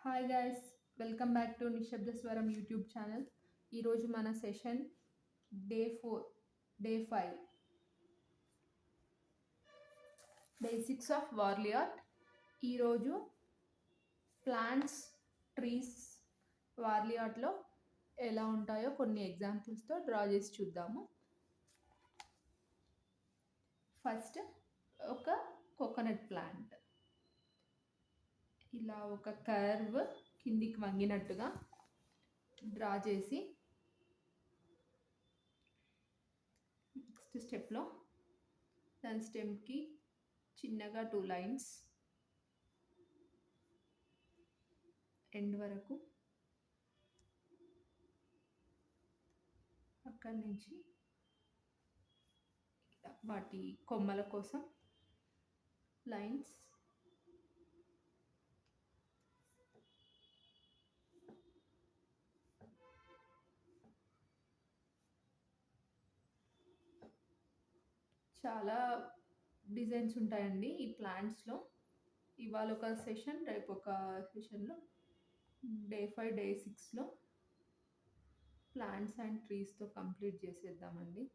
Hi guys, welcome back to నిశ్శబ్ద స్వరం YouTube channel. ఈరోజు మన session day 4, day 5, basics of Warli art. ఈరోజు ప్లాంట్స్, ట్రీస్ వార్లీ ఆర్ట్లో ఎలా ఉంటాయో కొన్ని ఎగ్జాంపుల్స్తో డ్రా చేసి చూద్దాము. ఫస్ట్ ఒక కోకోనట్ ప్లాంట్, ఇలా ఒక కర్వ్ కిందికి వంగినట్టుగా డ్రా చేసి నెక్స్ట్ స్టెప్లో దాని స్టెమ్కి చిన్నగా 2 లైన్స్ ఎండ్ వరకు, అక్కడి నుంచి వాటి కొమ్మల కోసం లైన్స్, చాలా డిజైన్స్ ఉంటాయండి ఈ ప్లాంట్స్లో. ఇవాళ ఒక సెషన్, రేపు ఒక సెషన్లో డే 5, డే 6లో ప్లాంట్స్ అండ్ ట్రీస్తో కంప్లీట్ చేసేద్దామండి.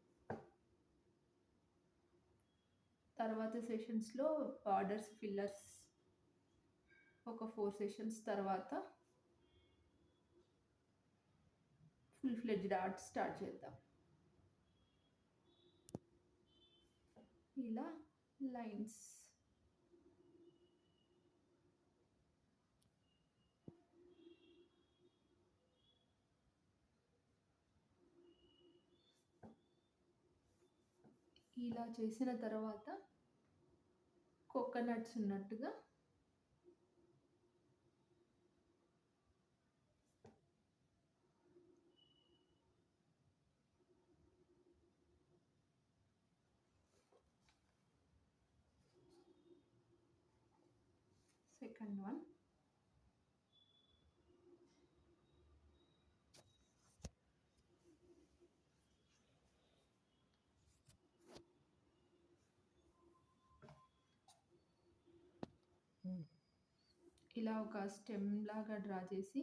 తర్వాత సెషన్స్లో బార్డర్స్, ఫిల్లర్స్ ఒక 4 సెషన్స్ తర్వాత ఫుల్ ఫ్లెడ్జ్డ్ ఆర్ట్ స్టార్ట్ చేద్దాం. ఇలా లైన్స్, ఇలా చేసిన తర్వాత కోకోనట్స్ ఉన్నట్టుగా సెకండ్ వన్, ఇలా ఒక స్టెమ్ లాగా డ్రా చేసి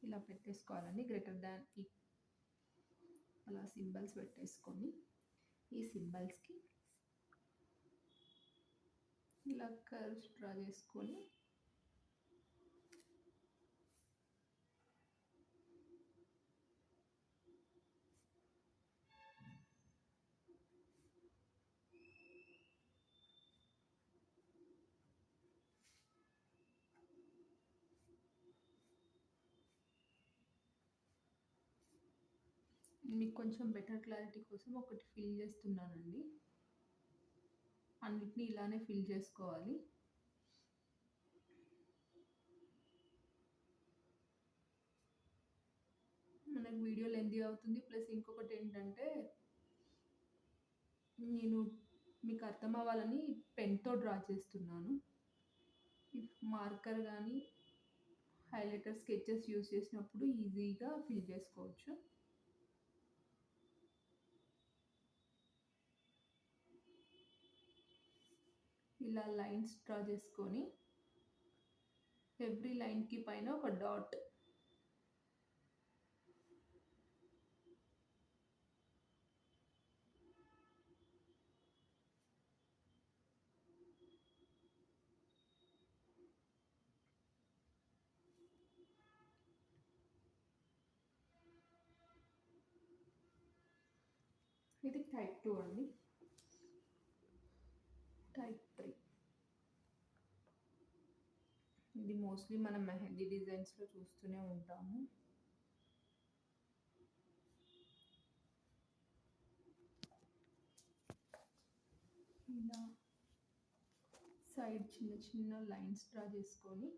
ఇలా పెట్టేసుకోవాలండి. గ్రేటర్ దాన్ ఈ అలా సింబల్స్ పెట్టేసుకొని ఈ సింబల్స్కి ఇలా కర్వ్స్ డ్రా చేసుకొని మీకు కొంచెం బెటర్ క్లారిటీ కోసం ఒకటి ఫిల్ చేస్తున్నానండి. అన్నిటినీ ఇలానే ఫిల్ చేసుకోవాలి. మనకు వీడియో లెంతీ అవుతుంది. ప్లస్ ఇంకొకటి ఏంటంటే, నేను మీకు అర్థం అవ్వాలని పెన్తో డ్రా చేస్తున్నాను. మార్కర్ కానీ హైలైటర్, స్కెచెస్ యూజ్ చేసినప్పుడు ఈజీగా ఫిల్ చేసుకోవచ్చు. ఇలా లైన్స్ డ్రా చేసుకొని ఎవ్రీ లైన్కి పైన ఒక డాట్, ఇది టైప్ 2 అండి. టైప్ 3 ఇది మోస్ట్లీ మనం మెహందీ డిజైన్స్లో చూస్తూనే ఉంటాము. ఇలా సైడ్ చిన్న చిన్న లైన్స్ డ్రా చేసుకొని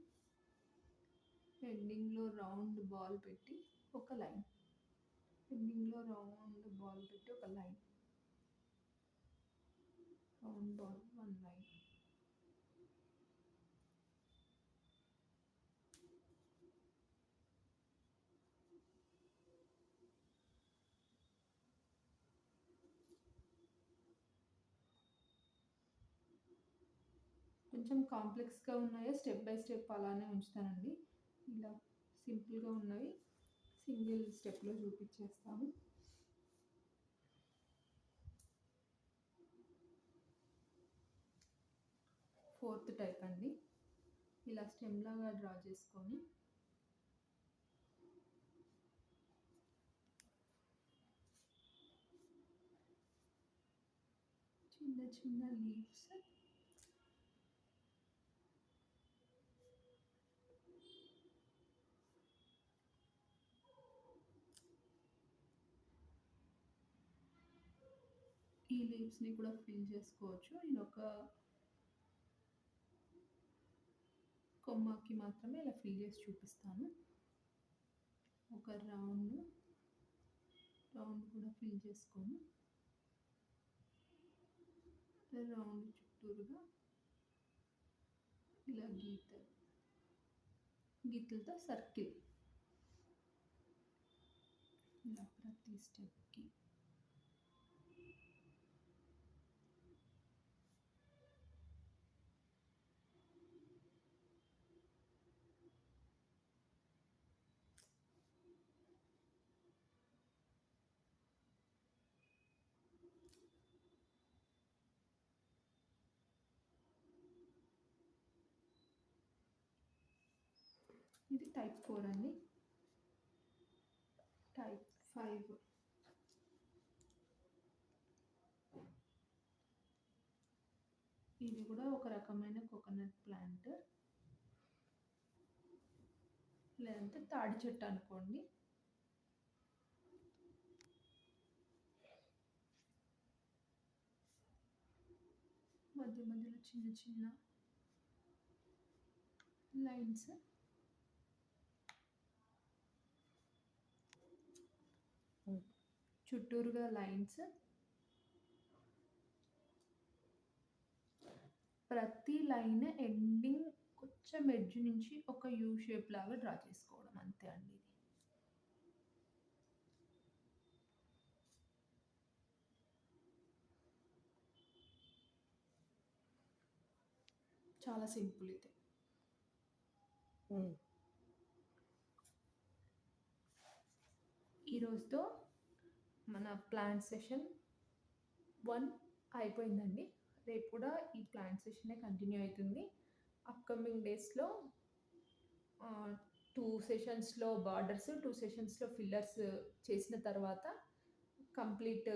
ఎండింగ్లో రౌండ్ బాల్ పెట్టి ఒక లైన్, ఎండింగ్లో రౌండ్ బాల్ పెట్టి ఒక లైన్, రౌండ్ బాల్, 1 లైన్. కొంచెం కాంప్లెక్స్‌గా ఉన్నాయో స్టెప్ బై స్టెప్ అలానే ఉంచుతానండి. ఇలా సింపుల్‌గా ఉన్నవి సింగిల్ స్టెప్‌లో చూపించేస్తాను. ఫోర్త్ టైప్ అండి. ఇలా స్టెమ్ లాగా డ్రా చేసుకొని చిన్న చిన్న లీవ్స్ ఈ లీవ్స్‌ని కూడా ఫిల్ చేసుకోవచ్చు. నేనొక కొమ్మకి మాత్రమే ఇలా ఫిల్ చేసి చూపిస్తాను. ఒక రౌండ్ కూడా ఫిల్ చేసుకొని రౌండ్ చుట్టూరుగా ఇలా గీతలతో సర్కిల్ ఇలా ప్రతి స్టెప్‌కి ఇది టైప్ 4 అండి. టైప్ 5 ఇది కూడా ఒక రకమైన కోకోనట్ ప్లాంట్. లేదంటే తాడి చెట్టు అనుకోండి. మధ్య మధ్యలో చిన్న చిన్న లైన్స్ చుట్టూరుగా లైన్స్ ప్రతి లైన్ ఎండింగ్ కొంచెం ఎడ్జ్ నుంచి ఒక యూ షేప్ లాగా డ్రా చేసుకోవడం అంతే అండి. ఇది చాలా సింపుల్ ఇది. ఈరోజుతో మన ప్లాంట్ సెషన్ 1 అయిపోయిందండి. రేపు కూడా ఈ ప్లాంట్ సెషనే కంటిన్యూ అవుతుంది. అప్కమింగ్ డేస్లో 2 సెషన్స్‌లో బార్డర్స్, 2 సెషన్స్‌లో ఫిల్లర్స్ చేసిన తర్వాత కంప్లీట్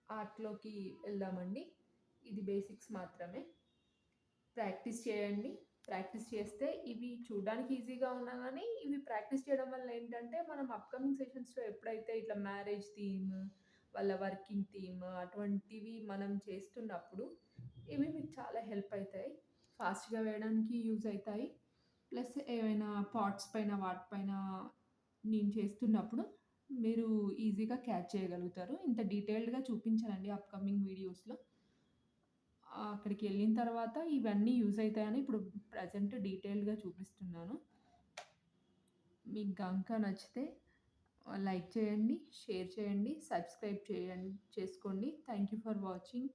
ఆర్ట్‌లోకి వెళ్దామండి. ఇది బేసిక్స్ మాత్రమే. ప్రాక్టీస్ చేయండి. ప్రాక్టీస్ చేస్తే ఇవి చూడడానికి ఈజీగా ఉన్నా గానీ, ఇవి ప్రాక్టీస్ చేయడం వల్ల ఏంటంటే, మనం అప్‌కమింగ్ సెషన్స్‌లో ఎప్పుడైతే ఇట్లా మ్యారేజ్ థీమ్, వాళ్ళ వర్కింగ్ థీమ్ అటువంటివి మనం చేస్తున్నప్పుడు, ఇవి మీకు చాలా హెల్ప్ అయితాయి. ఫాస్ట్‌గా వేయడానికి యూజ్ అయితాయి. ప్లస్ ఏవైనా పాట్స్ పైన, వాటిపైన నేను చేస్తున్నప్పుడు మీరు ఈజీగా క్యాచ్ చేయగలుగుతారు. ఇంత డీటెయిల్డ్‌గా చూపించనండి అప్‌కమింగ్ వీడియోస్‌లో. అక్కడికెళ్ళిన తర్వాత ఇవన్నీ యూజ్ అయితాయని ఇప్పుడు ప్రెజెంట్ డీటెయిల్డ్‌గా చూపిస్తున్నాను. మీకు గనక నచ్చితే లైక్ చేయండి, షేర్ చేయండి, సబ్స్క్రైబ్ చేసుకోండి. Thank you for watching.